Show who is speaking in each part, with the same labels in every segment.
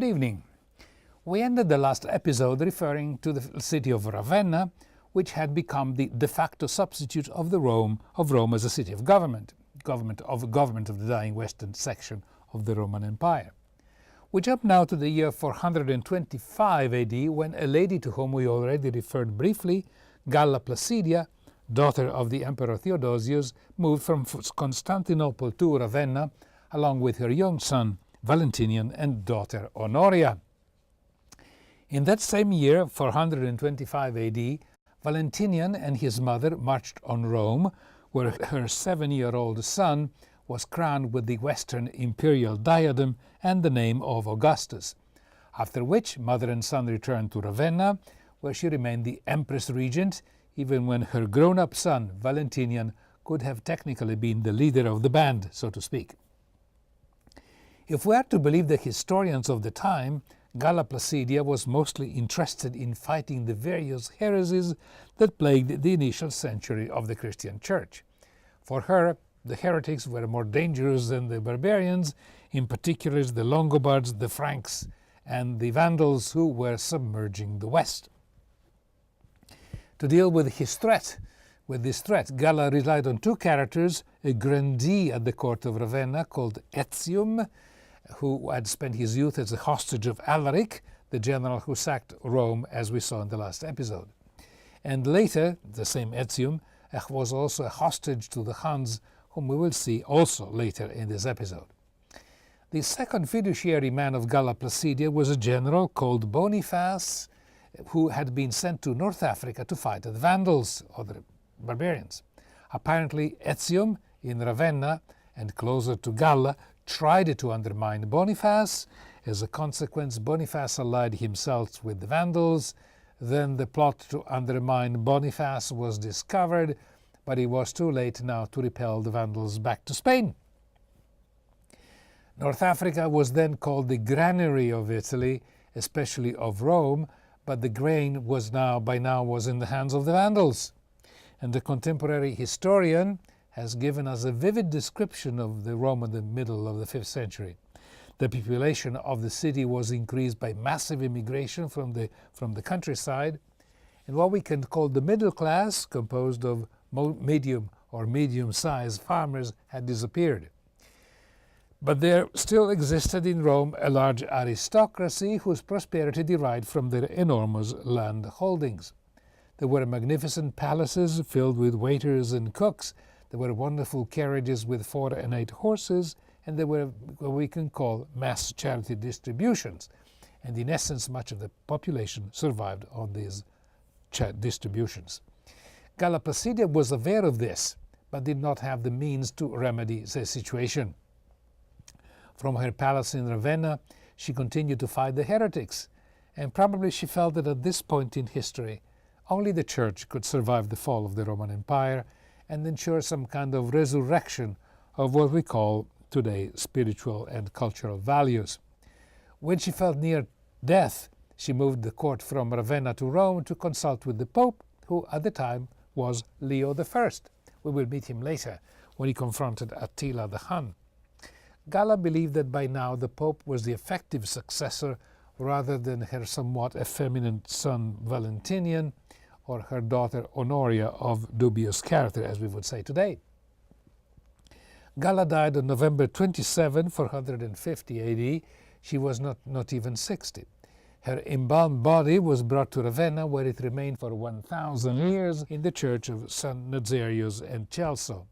Speaker 1: Good evening. We ended the last episode referring to the city of Ravenna, which had become the de facto substitute of Rome as a city of government of the dying western section of the Roman Empire. We jump now to the year 425 AD, when a lady to whom we already referred briefly, Galla Placidia, daughter of the Emperor Theodosius, moved from Constantinople to Ravenna, along with her young son Valentinian and daughter Honoria. In that same year, 425 AD, Valentinian and his mother marched on Rome, where her 7-year-old son was crowned with the Western imperial diadem and the name of Augustus, after which mother and son returned to Ravenna, where she remained the Empress Regent, even when her grown-up son, Valentinian, could have technically been the leader of the band, so to speak. If we are to believe the historians of the time, Galla Placidia was mostly interested in fighting the various heresies that plagued the initial century of the Christian Church. For her, the heretics were more dangerous than the barbarians, in particular the Longobards, the Franks, and the Vandals, who were submerging the West. To deal with this threat, Galla relied on two characters, a grandee at the court of Ravenna called Etium, who had spent his youth as a hostage of Alaric, the general who sacked Rome, as we saw in the last episode. And later, the same Etium was also a hostage to the Huns, whom we will see also later in this episode. The second fiduciary man of Galla Placidia was a general called Boniface, who had been sent to North Africa to fight the Vandals, or the barbarians. Apparently, Etium in Ravenna, and closer to Galla, tried to undermine Boniface. As a consequence, Boniface allied himself with the Vandals. Then the plot to undermine Boniface was discovered, but it was too late now to repel the Vandals back to Spain. North Africa was then called the granary of Italy, especially of Rome, but the grain was by now in the hands of the Vandals. And the contemporary historian has given us a vivid description of the Rome in the middle of the 5th century. The population of the city was increased by massive immigration from the countryside, and what we can call the middle class, composed of medium or medium-sized farmers, had disappeared. But there still existed in Rome a large aristocracy whose prosperity derived from their enormous land holdings. There were magnificent palaces filled with waiters and cooks. There were wonderful carriages with 4 and 8 horses, and there were what we can call mass charity distributions. And in essence, much of the population survived on these distributions. Galla Placidia was aware of this, but did not have the means to remedy the situation. From her palace in Ravenna, she continued to fight the heretics, and probably she felt that at this point in history, only the Church could survive the fall of the Roman Empire and ensure some kind of resurrection of what we call today spiritual and cultural values. When she felt near death, she moved the court from Ravenna to Rome to consult with the Pope, who at the time was Leo I. We will meet him later, when he confronted Attila the Hun. Galla believed that by now the Pope was the effective successor rather than her somewhat effeminate son Valentinian, or her daughter Honoria of dubious character, as we would say today. Galla died on November 27, 450 AD. She was not even 60. Her embalmed body was brought to Ravenna, where it remained for 1,000 years in the church of San Nazarius and Celso.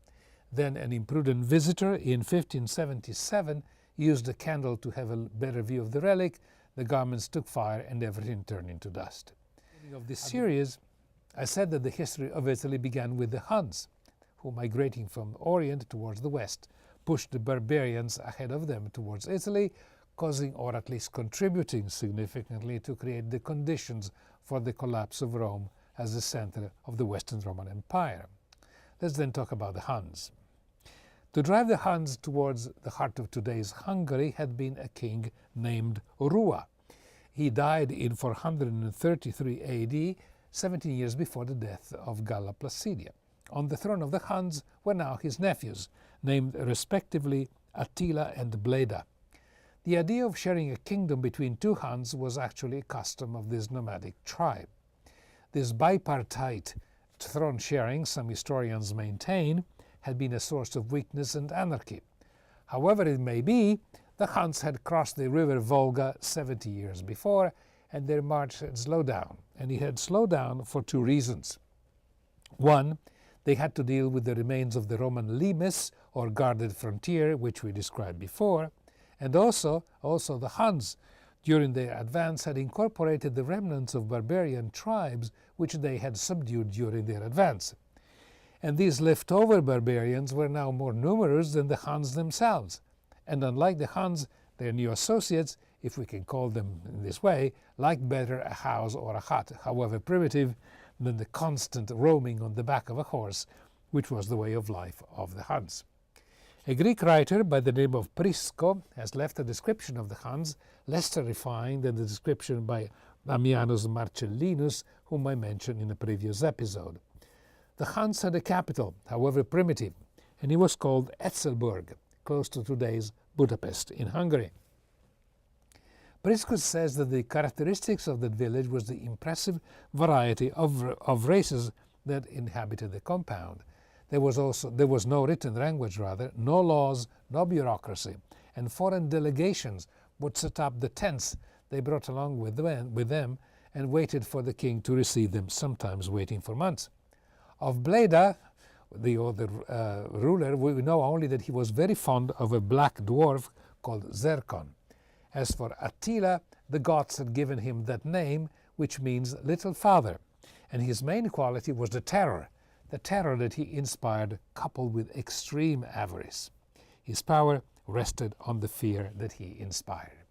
Speaker 1: Then an imprudent visitor in 1577 used a candle to have a better view of the relic. The garments took fire and everything turned into dust. At the beginning of this series, I said that the history of Italy began with the Huns, who, migrating from Orient towards the West, pushed the barbarians ahead of them towards Italy, causing or at least contributing significantly to create the conditions for the collapse of Rome as the center of the Western Roman Empire. Let's then talk about the Huns. To drive the Huns towards the heart of today's Hungary had been a king named Rua. He died in 433 AD, 17 years before the death of Galla Placidia. On the throne of the Huns were now his nephews, named respectively Attila and Bleda. The idea of sharing a kingdom between two Huns was actually a custom of this nomadic tribe. This bipartite throne sharing, some historians maintain, had been a source of weakness and anarchy. However it may be, the Huns had crossed the river Volga 70 years before, and their march had slowed down. And it had slowed down for two reasons. One, they had to deal with the remains of the Roman limes, or guarded frontier, which we described before, and also the Huns, during their advance, had incorporated the remnants of barbarian tribes which they had subdued during their advance. And these leftover barbarians were now more numerous than the Huns themselves. And unlike the Huns, their new associates, if we can call them in this way, liked better a house or a hut, however primitive, than the constant roaming on the back of a horse, which was the way of life of the Huns. A Greek writer by the name of Prisco has left a description of the Huns less terrifying than the description by Ammianus Marcellinus, whom I mentioned in a previous episode. The Huns had a capital, however primitive, and it was called Etzelburg, close to today's Budapest in Hungary. Priscus says that the characteristics of that village was the impressive variety of races that inhabited the compound. There was no written language, no laws, no bureaucracy, and foreign delegations would set up the tents they brought along with them and waited for the king to receive them, sometimes waiting for months. Of Bleda, the other ruler, we know only that he was very fond of a black dwarf called Zerkon. As for Attila, the Goths had given him that name, which means little father, and his main quality was the terror that he inspired, coupled with extreme avarice. His power rested on the fear that he inspired.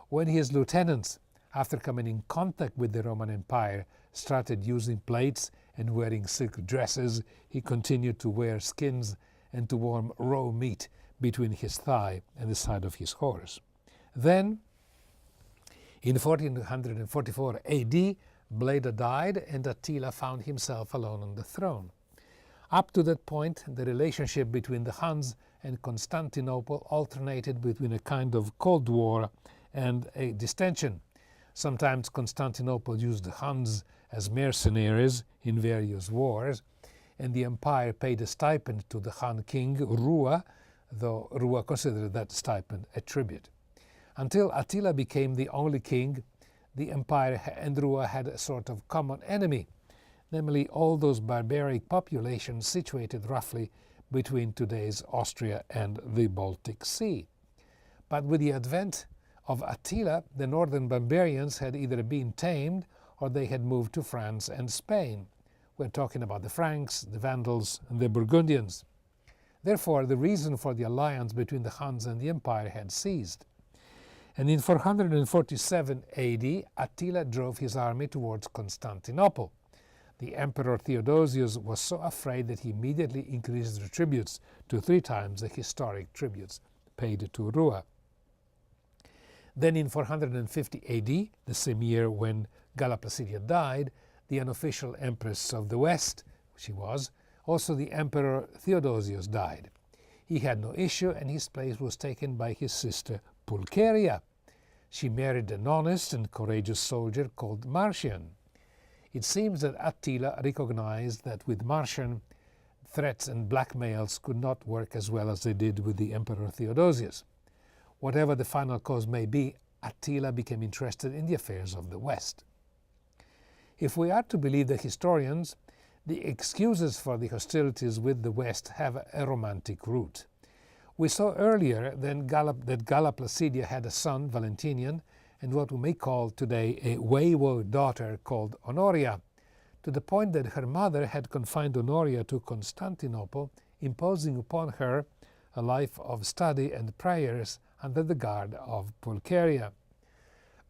Speaker 1: When his lieutenants, after coming in contact with the Roman Empire, started using plates and wearing silk dresses, he continued to wear skins and to warm raw meat between his thigh and the side of his horse. Then, in 1444 AD, Bleda died and Attila found himself alone on the throne. Up to that point, the relationship between the Huns and Constantinople alternated between a kind of Cold War and a distension. Sometimes Constantinople used the Huns as mercenaries in various wars, and the empire paid a stipend to the Hun king Rua, though Rua considered that stipend a tribute. Until Attila became the only king, the empire and Rua had a sort of common enemy, namely all those barbaric populations situated roughly between today's Austria and the Baltic Sea. But with the advent of Attila, the northern barbarians had either been tamed or they had moved to France and Spain. We're talking about the Franks, the Vandals, and the Burgundians. Therefore, the reason for the alliance between the Huns and the empire had ceased. And in 447 AD, Attila drove his army towards Constantinople. The Emperor Theodosius was so afraid that he immediately increased the tributes to 3 times the historic tributes paid to Rua. Then in 450 AD, the same year when Galla Placidia died, the unofficial empress of the West, she was, also the Emperor Theodosius died. He had no issue and his place was taken by his sister Pulcheria. She married an honest and courageous soldier called Marcian. It seems that Attila recognized that with Marcian, threats and blackmails could not work as well as they did with the Emperor Theodosius. Whatever the final cause may be, Attila became interested in the affairs of the West. If we are to believe the historians, the excuses for the hostilities with the West have a romantic root. We saw earlier that Galla Placidia had a son, Valentinian, and what we may call today a wayward daughter called Honoria, to the point that her mother had confined Honoria to Constantinople, imposing upon her a life of study and prayers under the guard of Pulcheria.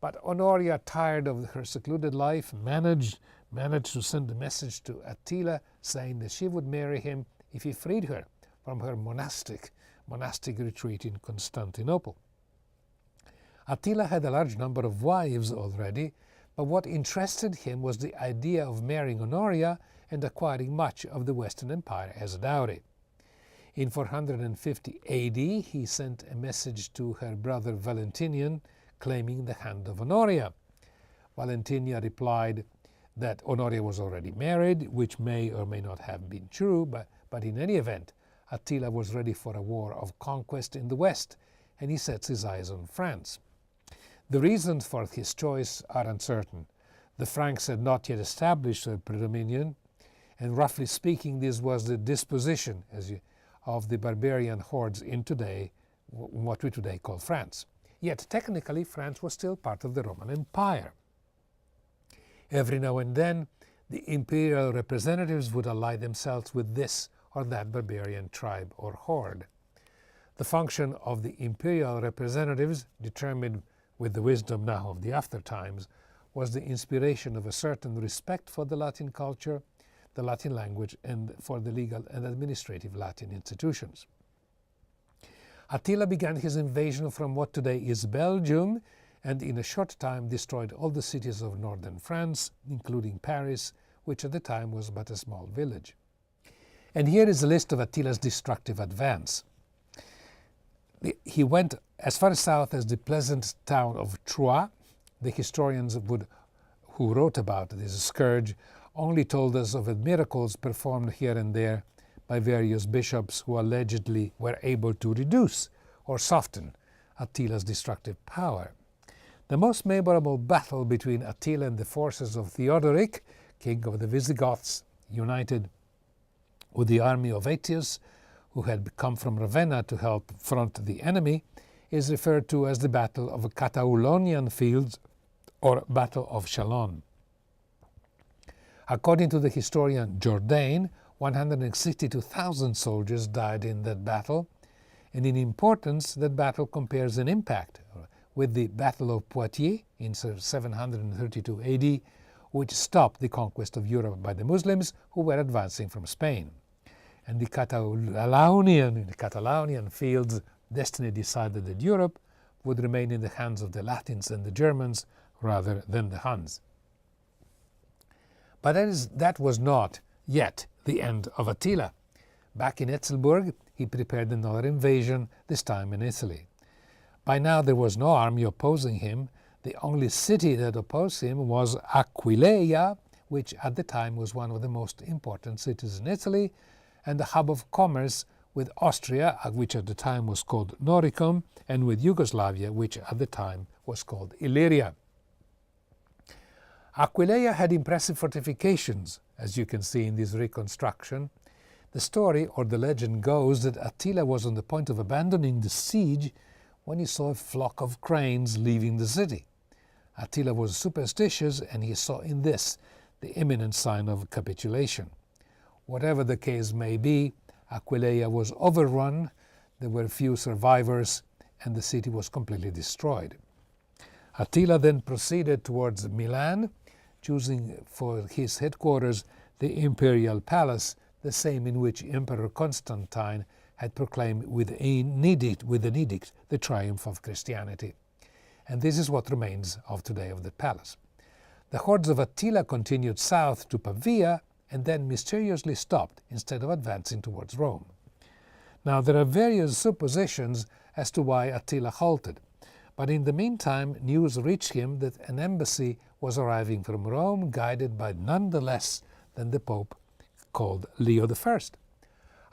Speaker 1: But Honoria, tired of her secluded life, managed to send a message to Attila saying that she would marry him if he freed her from her monastic retreat in Constantinople. Attila had a large number of wives already, but what interested him was the idea of marrying Honoria and acquiring much of the Western Empire as a dowry. In 450 AD, he sent a message to her brother Valentinian claiming the hand of Honoria. Valentina replied that Honoria was already married, which may or may not have been true, but in any event, Attila was ready for a war of conquest in the west, and he sets his eyes on France. The reasons for his choice are uncertain. The Franks had not yet established their predominion, and roughly speaking, this was the disposition of the barbarian hordes in what we today call France. Yet technically, France was still part of the Roman Empire. Every now and then, the imperial representatives would ally themselves with this or that barbarian tribe or horde. The function of the imperial representatives, determined with the wisdom now of the after times, was the inspiration of a certain respect for the Latin culture, the Latin language, and for the legal and administrative Latin institutions. Attila began his invasion from what today is Belgium, and in a short time destroyed all the cities of northern France, including Paris, which at the time was but a small village. And here is a list of Attila's destructive advance. He went as far south as the pleasant town of Troyes. The historians who wrote about this scourge only told us of miracles performed here and there by various bishops who allegedly were able to reduce or soften Attila's destructive power. The most memorable battle between Attila and the forces of Theodoric, king of the Visigoths, united with the army of Aetius, who had come from Ravenna to help front the enemy, is referred to as the Battle of Cataulonian Fields or Battle of Chalon. According to the historian Jourdain, 162,000 soldiers died in that battle, and in importance that battle compares in impact with the Battle of Poitiers in 732 AD, which stopped the conquest of Europe by the Muslims who were advancing from Spain. And the Catalonian fields, destiny decided that Europe would remain in the hands of the Latins and the Germans rather than the Huns. But that was not yet the end of Attila. Back in Etzelburg, he prepared another invasion, this time in Italy. By now there was no army opposing him. The only city that opposed him was Aquileia, which at the time was one of the most important cities in Italy, and the hub of commerce with Austria, which at the time was called Noricum, and with Yugoslavia, which at the time was called Illyria. Aquileia had impressive fortifications, as you can see in this reconstruction. The story or the legend goes that Attila was on the point of abandoning the siege when he saw a flock of cranes leaving the city. Attila was superstitious, and he saw in this the imminent sign of capitulation. Whatever the case may be, Aquileia was overrun, there were few survivors, and the city was completely destroyed. Attila then proceeded towards Milan, choosing for his headquarters the imperial palace, the same in which Emperor Constantine had proclaimed with an edict the triumph of Christianity. And this is what remains of today of the palace. The hordes of Attila continued south to Pavia and then mysteriously stopped instead of advancing towards Rome. Now there are various suppositions as to why Attila halted, but in the meantime news reached him that an embassy was arriving from Rome, guided by none less than the Pope called Leo I.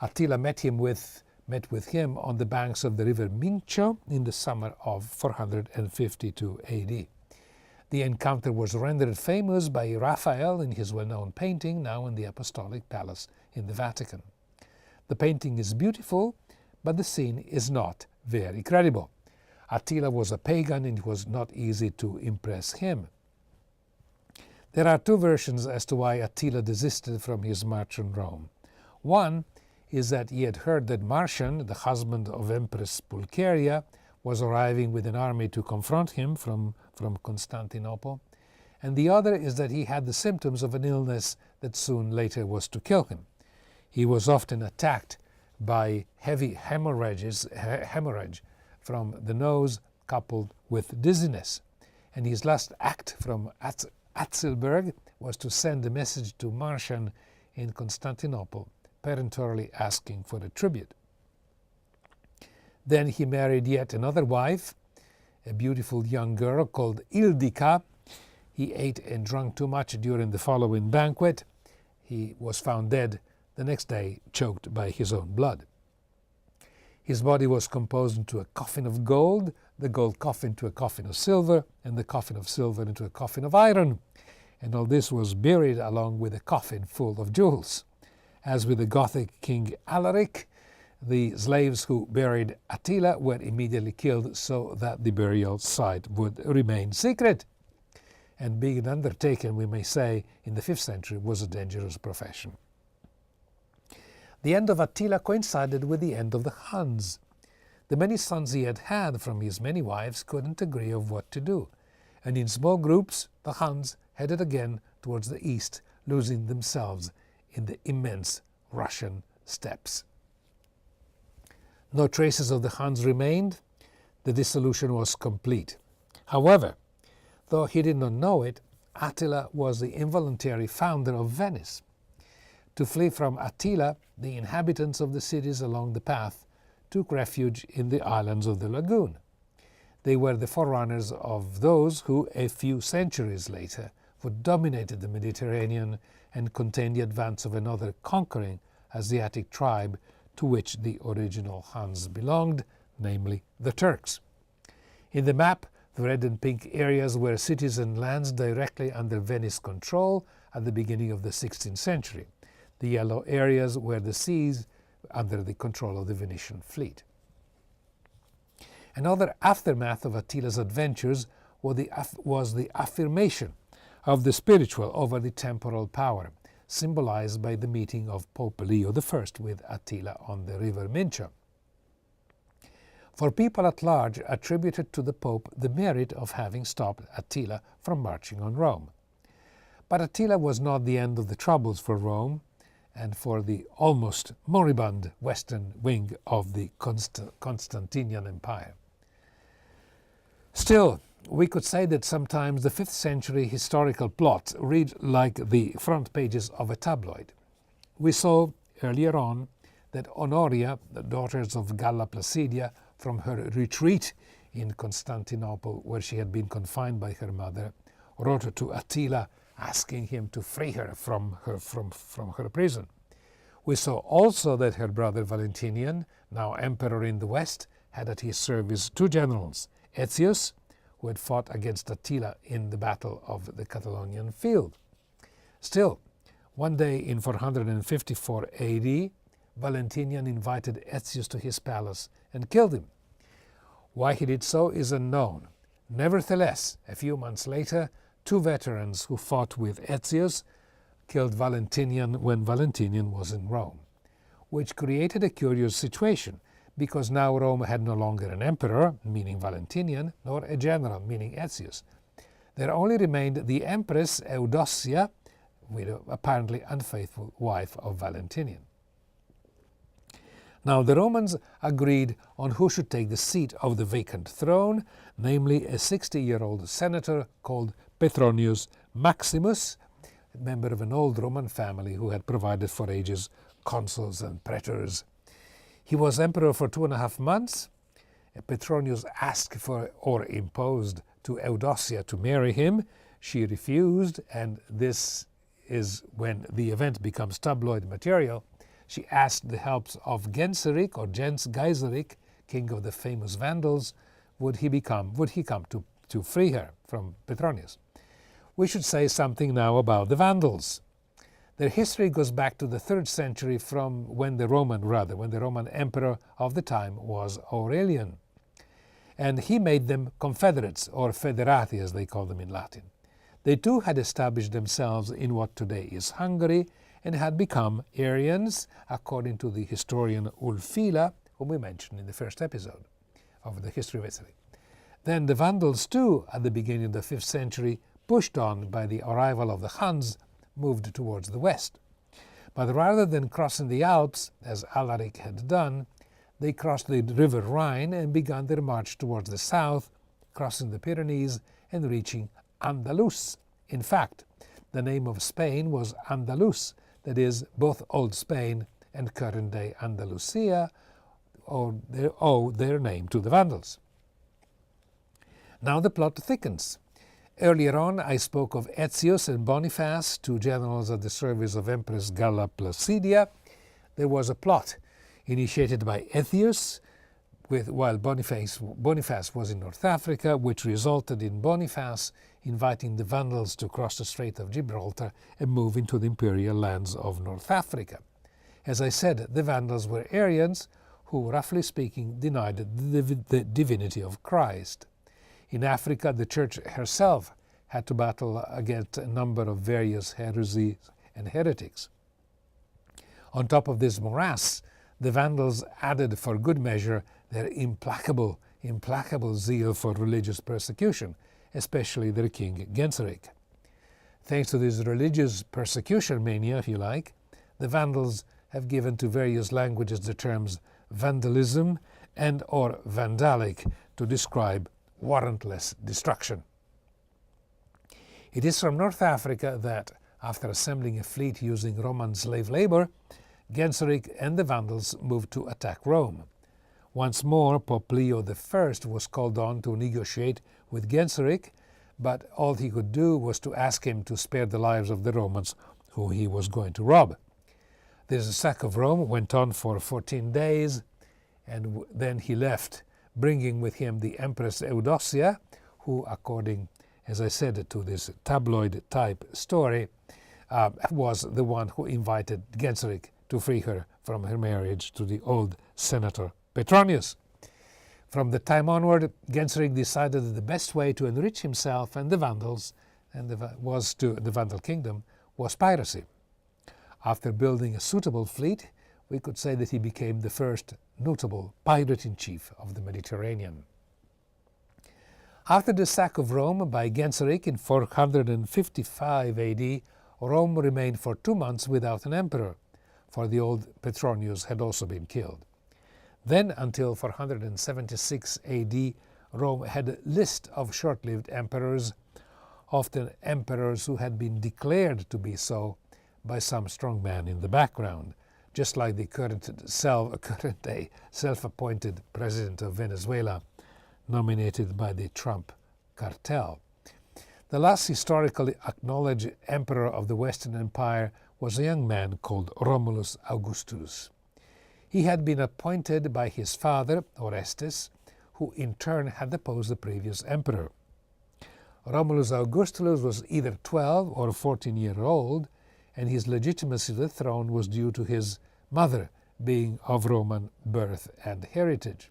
Speaker 1: Attila met with him on the banks of the river Mincio in the summer of 452 AD. The encounter was rendered famous by Raphael in his well-known painting, now in the Apostolic Palace in the Vatican. The painting is beautiful, but the scene is not very credible. Attila was a pagan, and it was not easy to impress him. There are two versions as to why Attila desisted from his march on Rome. One is that he had heard that Marcian, the husband of Empress Pulcheria, was arriving with an army to confront him from Constantinople, and the other is that he had the symptoms of an illness that soon later was to kill him. He was often attacked by heavy hemorrhage from the nose coupled with dizziness, and his last act from Etzelburg was to send a message to Marcian in Constantinople, peremptorily asking for a tribute. Then he married yet another wife, a beautiful young girl called Ildica. He ate and drank too much during the following banquet. He was found dead the next day, choked by his own blood. His body was composed into a coffin of gold, the gold coffin into a coffin of silver, and the coffin of silver into a coffin of iron. And all this was buried along with a coffin full of jewels. As with the Gothic king Alaric, the slaves who buried Attila were immediately killed so that the burial site would remain secret. And being undertaken, we may say, in the 5th century was a dangerous profession. The end of Attila coincided with the end of the Huns. The many sons he had from his many wives couldn't agree of what to do, and in small groups the Huns headed again towards the east, losing themselves in the immense Russian steppes. No traces of the Huns remained. The dissolution was complete. However, though he did not know it, Attila was the involuntary founder of Venice. To flee from Attila, the inhabitants of the cities along the path took refuge in the islands of the lagoon. They were the forerunners of those who, a few centuries later, would dominate the Mediterranean and contain the advance of another conquering Asiatic tribe to which the original Huns belonged, namely the Turks. In the map, the red and pink areas were cities and lands directly under Venice control at the beginning of the 16th century. The yellow areas were the seas under the control of the Venetian fleet. Another aftermath of Attila's adventures was the affirmation of the spiritual over the temporal power, symbolized by the meeting of Pope Leo I with Attila on the river Mincio. For people at large attributed to the Pope the merit of having stopped Attila from marching on Rome. But Attila was not the end of the troubles for Rome and for the almost moribund western wing of the Constantinian Empire. Still, we could say that sometimes the 5th century historical plots read like the front pages of a tabloid. We saw earlier on that Honoria, the daughters of Galla Placidia, from her retreat in Constantinople, where she had been confined by her mother, wrote to Attila asking him to free her from her prison. We saw also that her brother Valentinian, now emperor in the west, had at his service two generals, Aetius, who had fought against Attila in the Battle of the Catalonian Field. Still, one day in 454 AD, Valentinian invited Aetius to his palace and killed him. Why he did so is unknown. Nevertheless, a few months later, two veterans who fought with Aetius killed Valentinian when Valentinian was in Rome, which created a curious situation, because now Rome had no longer an emperor, meaning Valentinian, nor a general, meaning Aetius. There only remained the empress Eudocia, widow, apparently unfaithful wife of Valentinian. Now the Romans agreed on who should take the seat of the vacant throne, namely a 60-year-old senator called Petronius Maximus, a member of an old Roman family who had provided for ages consuls and praetors. He was emperor for 2.5 months. Petronius asked for or imposed to Eudocia to marry him. She refused, and this is when the event becomes tabloid material. She asked the help of Genseric or Gens Gaiseric, king of the famous Vandals. Would he come to free her from Petronius? We should say something now about the Vandals. Their history goes back to the 3rd century, from when the Roman emperor of the time was Aurelian. And he made them confederates, or federati as they call them in Latin. They too had established themselves in what today is Hungary and had become Arians, according to the historian Ulfila, whom we mentioned in the first episode of the history of Italy. Then the Vandals too, at the beginning of the 5th century, pushed on by the arrival of the Huns, moved towards the west. But rather than crossing the Alps, as Alaric had done, they crossed the river Rhine and began their march towards the south, crossing the Pyrenees and reaching Andalus. In fact, the name of Spain was Andalus, that is, both Old Spain and current-day Andalusia, owe their name to the Vandals. Now the plot thickens. Earlier on I spoke of Aetius and Boniface, two generals at the service of Empress Galla Placidia. There was a plot initiated by Aetius while Boniface was in North Africa, which resulted in Boniface inviting the Vandals to cross the Strait of Gibraltar and move into the imperial lands of North Africa. As I said, the Vandals were Arians who, roughly speaking, denied the divinity of Christ. In Africa, the Church herself had to battle against a number of various heresies and heretics. On top of this morass, the Vandals added for good measure their implacable zeal for religious persecution, especially their king Genseric. Thanks to this religious persecution mania, if you like, the Vandals have given to various languages the terms vandalism and or vandalic to describe warrantless destruction. It is from North Africa that, after assembling a fleet using Roman slave labor, Genseric and the Vandals moved to attack Rome. Once more, Pope Leo I was called on to negotiate with Genseric, but all he could do was to ask him to spare the lives of the Romans who he was going to rob. This attack of Rome went on for 14 days, and then he left, bringing with him the Empress Eudocia, who, according, as I said, to this tabloid-type story, was the one who invited Genseric to free her from her marriage to the old senator Petronius. From the time onward, Genseric decided that the best way to enrich himself and the Vandals and the Vandal kingdom was piracy. After building a suitable fleet, we could say that he became the first notable pirate-in-chief of the Mediterranean. After the sack of Rome by Genseric in 455 AD, Rome remained for 2 months without an emperor, for the old Petronius had also been killed. Then, until 476 AD, Rome had a list of short-lived emperors, often emperors who had been declared to be so by some strong man in the background, just like the current-day self-appointed president of Venezuela, nominated by the Trump cartel. The last historically acknowledged emperor of the Western Empire was a young man called Romulus Augustulus. He had been appointed by his father, Orestes, who in turn had deposed the previous emperor. Romulus Augustulus was either 12 or 14-year-old, and his legitimacy to the throne was due to his mother being of Roman birth and heritage.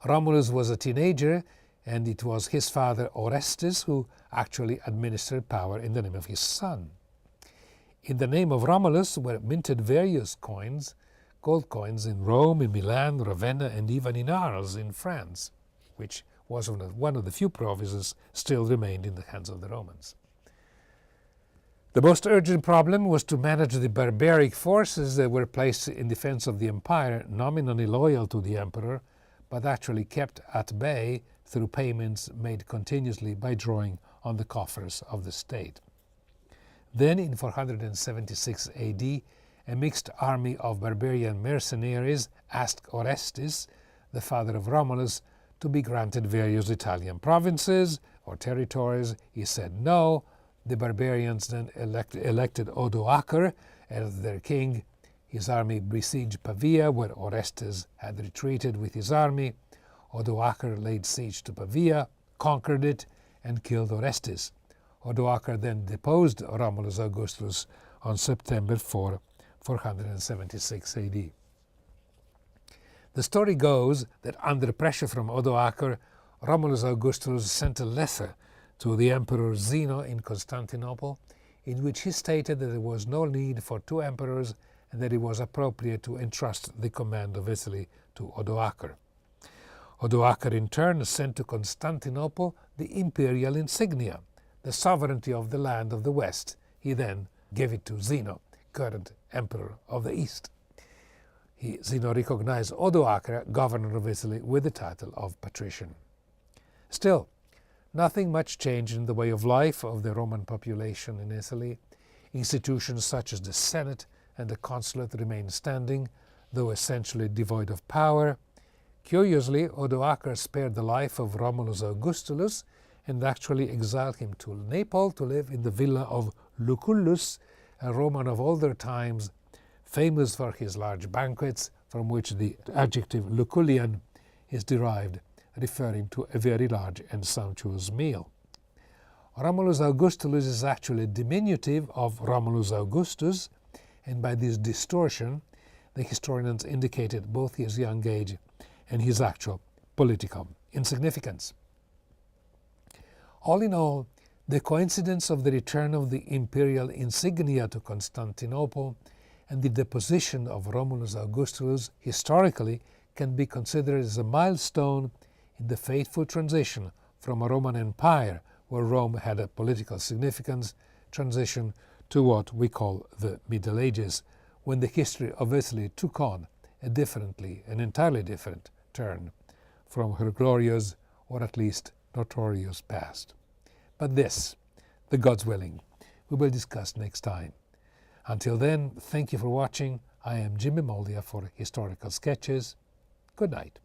Speaker 1: Romulus was a teenager, and it was his father Orestes who actually administered power in the name of his son. In the name of Romulus were minted various coins, gold coins in Rome, in Milan, Ravenna, and even in Arles in France, which was one of the few provinces still remained in the hands of the Romans. The most urgent problem was to manage the barbaric forces that were placed in defense of the empire, nominally loyal to the emperor, but actually kept at bay through payments made continuously by drawing on the coffers of the state. Then, in 476 AD, a mixed army of barbarian mercenaries asked Orestes, the father of Romulus, to be granted various Italian provinces or territories. He said no. The barbarians then elected Odoacer as their king. His army besieged Pavia, where Orestes had retreated with his army. Odoacer laid siege to Pavia, conquered it, and killed Orestes. Odoacer then deposed Romulus Augustulus on September 4, 476 AD. The story goes that under pressure from Odoacer, Romulus Augustulus sent a letter to the Emperor Zeno in Constantinople, in which he stated that there was no need for 2 emperors and that it was appropriate to entrust the command of Italy to Odoacer. Odoacer in turn sent to Constantinople the imperial insignia, the sovereignty of the land of the West. He then gave it to Zeno, current emperor of the East. Zeno recognized Odoacer, governor of Italy, with the title of patrician. Still, nothing much changed in the way of life of the Roman population in Italy. Institutions such as the Senate and the consulate remained standing. though essentially devoid of power. Curiously, Odoacer spared the life of Romulus Augustulus and actually exiled him to Naples to live in the villa of Lucullus, a Roman of older times, famous for his large banquets, from which the adjective Lucullian is derived, referring to a very large and sumptuous meal. Romulus Augustulus is actually a diminutive of Romulus Augustus, and by this distortion the historians indicated both his young age and his actual political insignificance. All in all, the coincidence of the return of the imperial insignia to Constantinople and the deposition of Romulus Augustulus historically can be considered as a milestone in the fateful transition from a Roman Empire, where Rome had a political significance, transition to what we call the Middle Ages, when the history of Italy took on an entirely different turn from her glorious, or at least notorious, past. But this, the God's willing, we will discuss next time. Until then, thank you for watching. I am Jimmy Moldia for Historical Sketches. Good night.